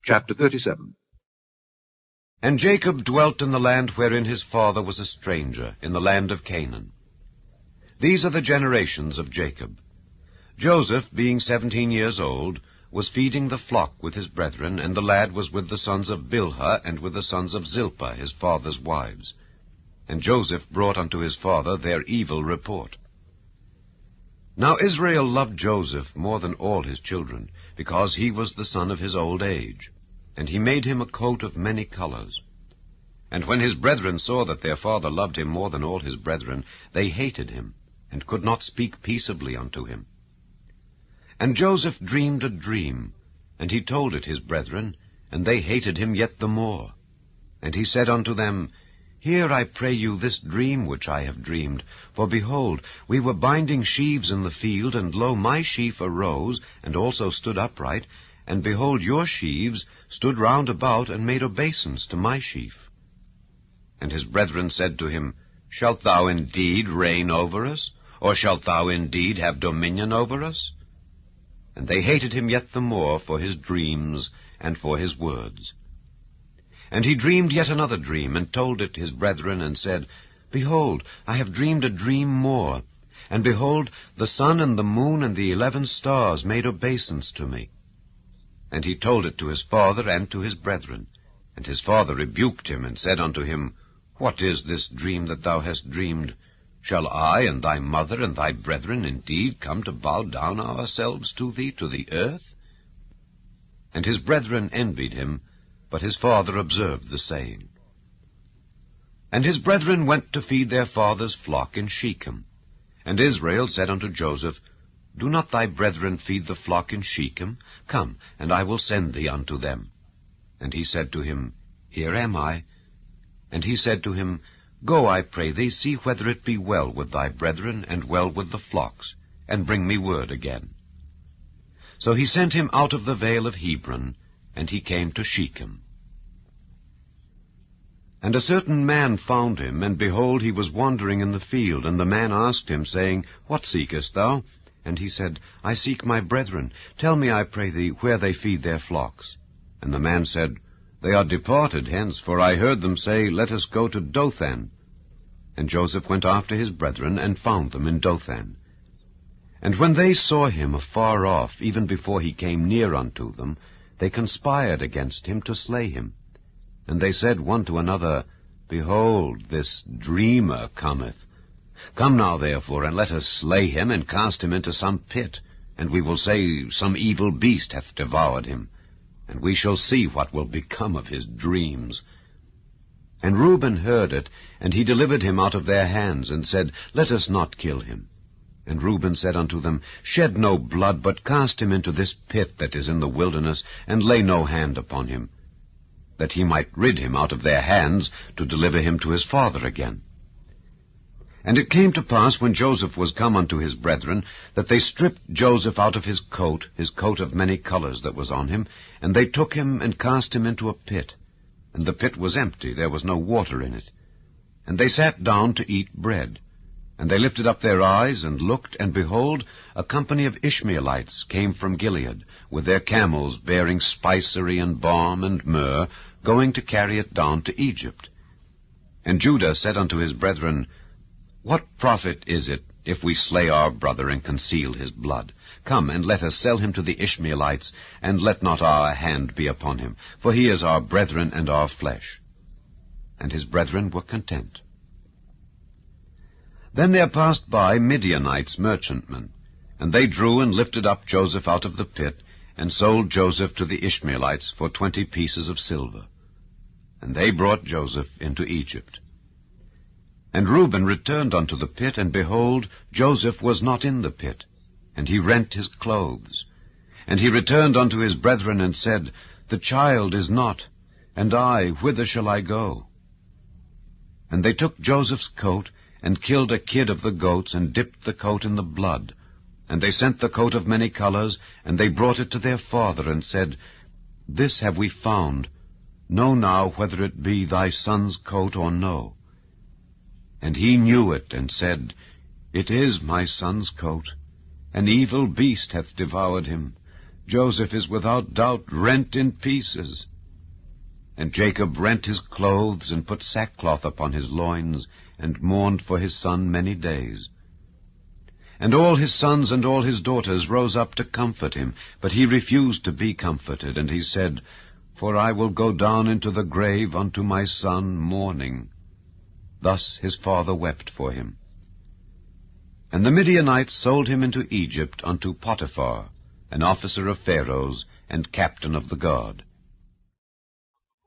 Chapter 37. And Jacob dwelt in the land wherein his father was a stranger, in the land of Canaan. These are the generations of Jacob. Joseph, being 17 years old, was feeding the flock with his brethren, and the lad was with the sons of Bilhah and with the sons of Zilpah, his father's wives. And Joseph brought unto his father their evil report. Now Israel loved Joseph more than all his children, because he was the son of his old age. And he made him a coat of many colors. And when his brethren saw that their father loved him more than all his brethren, they hated him, and could not speak peaceably unto him. And Joseph dreamed a dream, and he told it his brethren, and they hated him yet the more. And he said unto them, Hear, I pray you, this dream which I have dreamed. For behold, we were binding sheaves in the field, and lo, my sheaf arose, and also stood upright, and behold, your sheaves stood round about, and made obeisance to my sheaf. And his brethren said to him, Shalt thou indeed reign over us? Or shalt thou indeed have dominion over us? And they hated him yet the more for his dreams and for his words. And he dreamed yet another dream, and told it his brethren, and said, Behold, I have dreamed a dream more. And behold, the sun and the moon and the 11 stars made obeisance to me. And he told it to his father and to his brethren. And his father rebuked him, and said unto him, What is this dream that thou hast dreamed? Shall I and thy mother and thy brethren indeed come to bow down ourselves to thee to the earth? And his brethren envied him, but his father observed the saying. And his brethren went to feed their father's flock in Shechem. And Israel said unto Joseph, Do not thy brethren feed the flock in Shechem? Come, and I will send thee unto them. And he said to him, Here am I. And he said to him, Go, I pray thee, see whether it be well with thy brethren, and well with the flocks, and bring me word again. So he sent him out of the vale of Hebron, and he came to Shechem. And a certain man found him, and behold, he was wandering in the field. And the man asked him, saying, What seekest thou? And he said, I seek my brethren. Tell me, I pray thee, where they feed their flocks. And the man said, They are departed hence, for I heard them say, Let us go to Dothan. And Joseph went after his brethren, and found them in Dothan. And when they saw him afar off, even before he came near unto them, they conspired against him to slay him. And they said one to another, Behold, this dreamer cometh. Come now, therefore, and let us slay him, and cast him into some pit, and we will say, Some evil beast hath devoured him, and we shall see what will become of his dreams. And Reuben heard it, and he delivered him out of their hands, and said, Let us not kill him. And Reuben said unto them, Shed no blood, but cast him into this pit that is in the wilderness, and lay no hand upon him, that he might rid him out of their hands, to deliver him to his father again. And it came to pass, when Joseph was come unto his brethren, that they stripped Joseph out of his coat of many colors that was on him, and they took him and cast him into a pit. And the pit was empty, there was no water in it. And they sat down to eat bread. And they lifted up their eyes, and looked, and behold, a company of Ishmaelites came from Gilead, with their camels bearing spicery and balm and myrrh, going to carry it down to Egypt. And Judah said unto his brethren, What profit is it, if we slay our brother and conceal his blood? Come, and let us sell him to the Ishmaelites, and let not our hand be upon him, for he is our brethren and our flesh. And his brethren were content. Then there passed by Midianites merchantmen, and they drew and lifted up Joseph out of the pit, and sold Joseph to the Ishmaelites for 20 pieces of silver. And they brought Joseph into Egypt. And Reuben returned unto the pit, and behold, Joseph was not in the pit, and he rent his clothes. And he returned unto his brethren, and said, The child is not, and I, whither shall I go? And they took Joseph's coat, and killed a kid of the goats, and dipped the coat in the blood. And they sent the coat of many colors, and they brought it to their father, and said, This have we found. Know now whether it be thy son's coat or no. And he knew it, and said, It is my son's coat. An evil beast hath devoured him. Joseph is without doubt rent in pieces. And Jacob rent his clothes, and put sackcloth upon his loins, and mourned for his son many days. And all his sons and all his daughters rose up to comfort him, but he refused to be comforted, and he said, For I will go down into the grave unto my son mourning. Thus his father wept for him. And the Midianites sold him into Egypt unto Potiphar, an officer of Pharaoh's, and captain of the guard.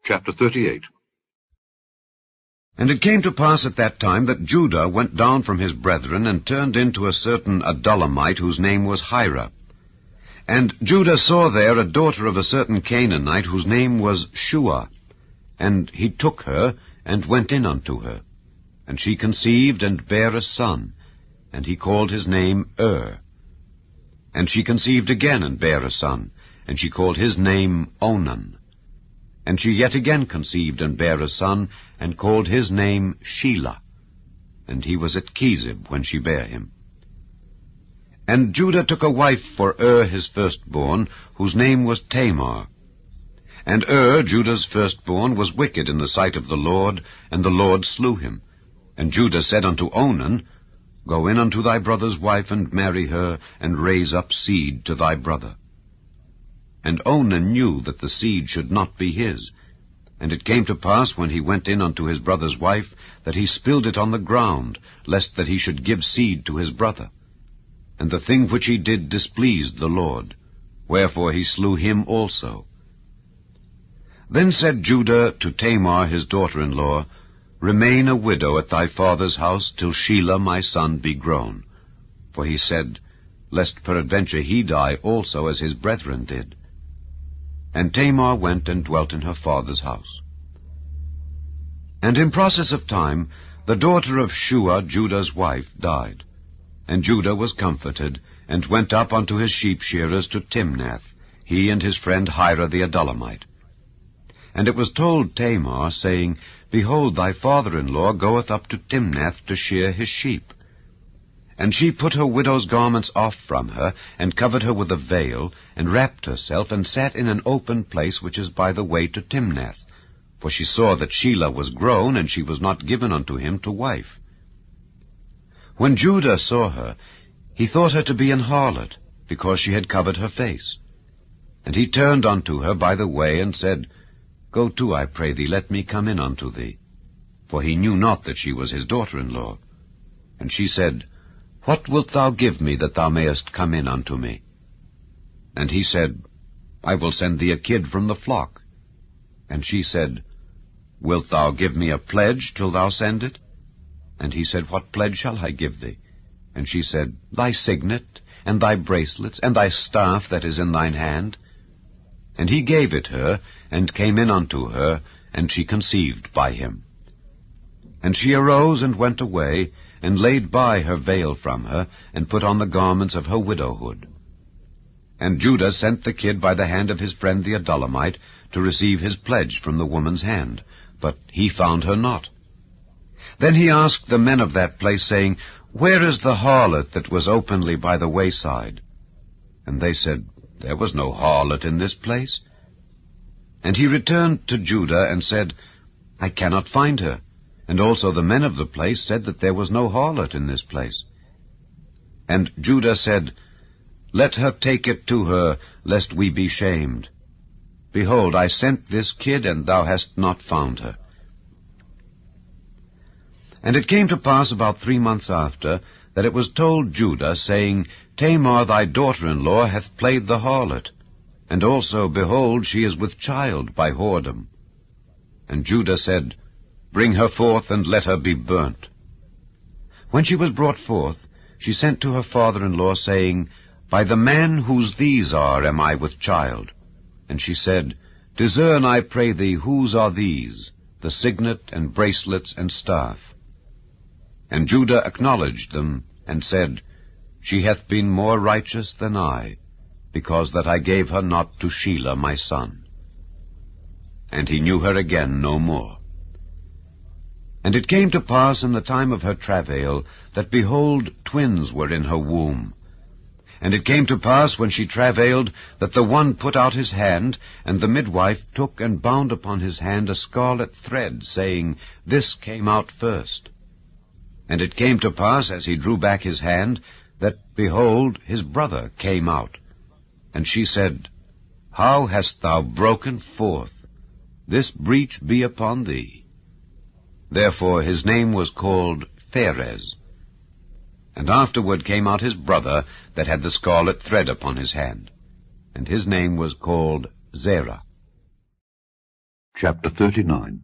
Chapter 38. And it came to pass at that time that Judah went down from his brethren, and turned into a certain Adullamite, whose name was Hira. And Judah saw there a daughter of a certain Canaanite, whose name was Shua. And he took her, and went in unto her. And she conceived, and bare a son, and he called his name And she conceived again, and bare a son, and she called his name Onan. And she yet again conceived, and bare a son, and called his name Shelah. And he was at Kezib when she bare him. And Judah took a wife for his firstborn, whose name was Tamar. And Judah's firstborn, was wicked in the sight of the Lord, and the Lord slew him. And Judah said unto Onan, Go in unto thy brother's wife, and marry her, and raise up seed to thy brother. And Onan knew that the seed should not be his. And it came to pass, when he went in unto his brother's wife, that he spilled it on the ground, lest that he should give seed to his brother. And the thing which he did displeased the Lord, wherefore he slew him also. Then said Judah to Tamar his daughter-in-law, Remain a widow at thy father's house, till Shelah my son be grown. For he said, Lest peradventure he die also as his brethren did. And Tamar went and dwelt in her father's house. And in process of time, the daughter of Shua, Judah's wife, died. And Judah was comforted, and went up unto his sheep-shearers to Timnath, he and his friend Hira the Adullamite. And it was told Tamar, saying, Behold, thy father-in-law goeth up to Timnath to shear his sheep. And she put her widow's garments off from her, and covered her with a veil, and wrapped herself, and sat in an open place which is by the way to Timnath. For she saw that Shelah was grown, and she was not given unto him to wife. When Judah saw her, he thought her to be an harlot, because she had covered her face. And he turned unto her by the way, and said, Go to, I pray thee, let me come in unto thee. For he knew not that she was his daughter-in-law. And she said, What wilt thou give me, that thou mayest come in unto me? And he said, I will send thee a kid from the flock. And she said, Wilt thou give me a pledge till thou send it? And he said, What pledge shall I give thee? And she said, Thy signet, and thy bracelets, and thy staff that is in thine hand. And he gave it her, and came in unto her, and she conceived by him. And she arose and went away, and laid by her veil from her, and put on the garments of her widowhood. And Judah sent the kid by the hand of his friend the Adullamite, to receive his pledge from the woman's hand, but he found her not. Then he asked the men of that place, saying, Where is the harlot that was openly by the wayside? And they said, There was no harlot in this place. And he returned to Judah, and said, I cannot find her. And also the men of the place said that there was no harlot in this place. And Judah said, Let her take it to her, lest we be shamed. Behold, I sent this kid, and thou hast not found her. And it came to pass about 3 months after, that it was told Judah, saying, Tamar thy daughter-in-law hath played the harlot, and also, behold, she is with child by whoredom. And Judah said, Bring her forth, and let her be burnt. When she was brought forth, she sent to her father-in-law, saying, By the man whose these are am I with child. And she said, Discern, I pray thee, whose are these, the signet, and bracelets, and staff? And Judah acknowledged them, and said, She hath been more righteous than I, because that I gave her not to Shelah my son. And he knew her again no more. And it came to pass in the time of her travail, that, behold, twins were in her womb. And it came to pass, when she travailed, that the one put out his hand, and the midwife took and bound upon his hand a scarlet thread, saying, This came out first. And it came to pass, as he drew back his hand, that, behold, his brother came out. And she said, How hast thou broken forth? This breach be upon thee. Therefore his name was called Pharez. And afterward came out his brother that had the scarlet thread upon his hand, and his name was called Zerah. Chapter 39.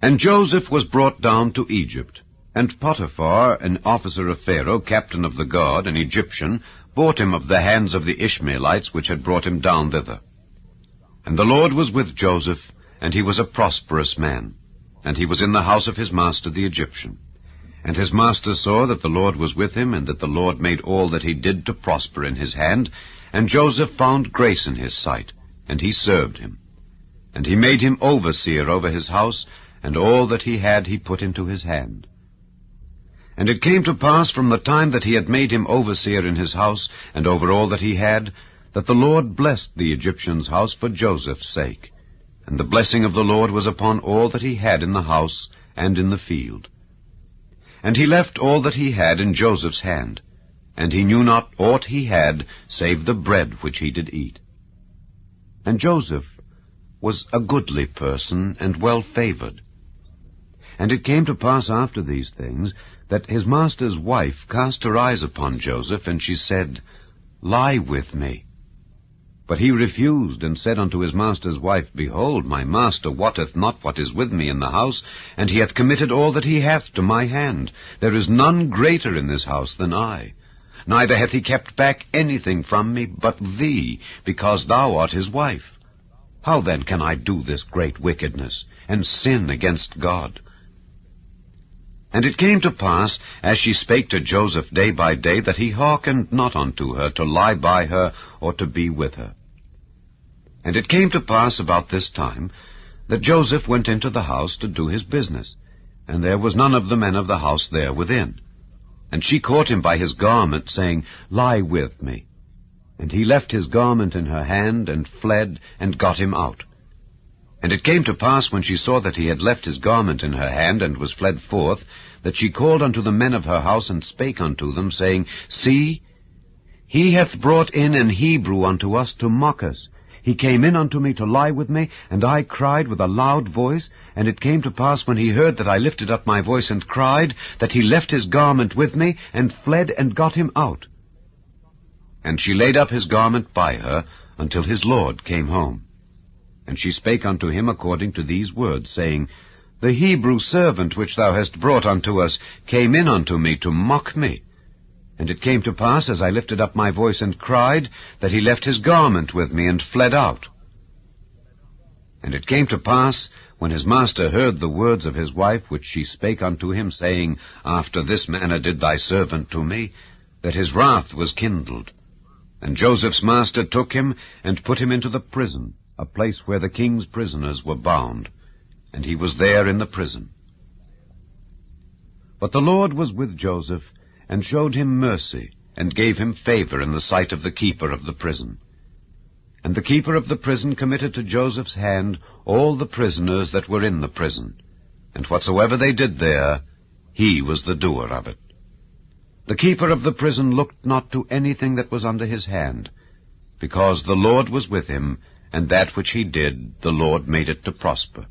And Joseph was brought down to Egypt, and Potiphar, an officer of Pharaoh, captain of the guard, an Egyptian, bought him of the hands of the Ishmaelites which had brought him down thither. And the Lord was with Joseph, and he was a prosperous man, and he was in the house of his master the Egyptian. And his master saw that the Lord was with him, and that the Lord made all that he did to prosper in his hand. And Joseph found grace in his sight, and he served him. And he made him overseer over his house, and all that he had he put into his hand. And it came to pass from the time that he had made him overseer in his house, and over all that he had, that the Lord blessed the Egyptian's house for Joseph's sake. And the blessing of the Lord was upon all that he had in the house and in the field. And he left all that he had in Joseph's hand, and he knew not aught he had, save the bread which he did eat. And Joseph was a goodly person, and well-favored. And it came to pass after these things, that his master's wife cast her eyes upon Joseph, and she said, Lie with me. But he refused, and said unto his master's wife, Behold, my master wotteth not what is with me in the house, and he hath committed all that he hath to my hand. There is none greater in this house than I. Neither hath he kept back anything from me but thee, because thou art his wife. How then can I do this great wickedness, and sin against God? And it came to pass, as she spake to Joseph day by day, that he hearkened not unto her, to lie by her, or to be with her. And it came to pass about this time, that Joseph went into the house to do his business, and there was none of the men of the house there within. And she caught him by his garment, saying, Lie with me. And he left his garment in her hand, and fled, and got him out. And it came to pass, when she saw that he had left his garment in her hand, and was fled forth, that she called unto the men of her house, and spake unto them, saying, See, he hath brought in an Hebrew unto us to mock us. He came in unto me to lie with me, and I cried with a loud voice. And it came to pass, when he heard that I lifted up my voice and cried, that he left his garment with me, and fled, and got him out. And she laid up his garment by her, until his lord came home. And she spake unto him according to these words, saying, The Hebrew servant which thou hast brought unto us came in unto me to mock me. And it came to pass, as I lifted up my voice and cried, that he left his garment with me, and fled out. And it came to pass, when his master heard the words of his wife, which she spake unto him, saying, After this manner did thy servant to me, that his wrath was kindled. And Joseph's master took him, and put him into the prison, a place where the king's prisoners were bound, and he was there in the prison. But the Lord was with Joseph, and showed him mercy, and gave him favor in the sight of the keeper of the prison. And the keeper of the prison committed to Joseph's hand all the prisoners that were in the prison, and whatsoever they did there, he was the doer of it. The keeper of the prison looked not to anything that was under his hand, because the Lord was with him, and that which he did, the Lord made it to prosper.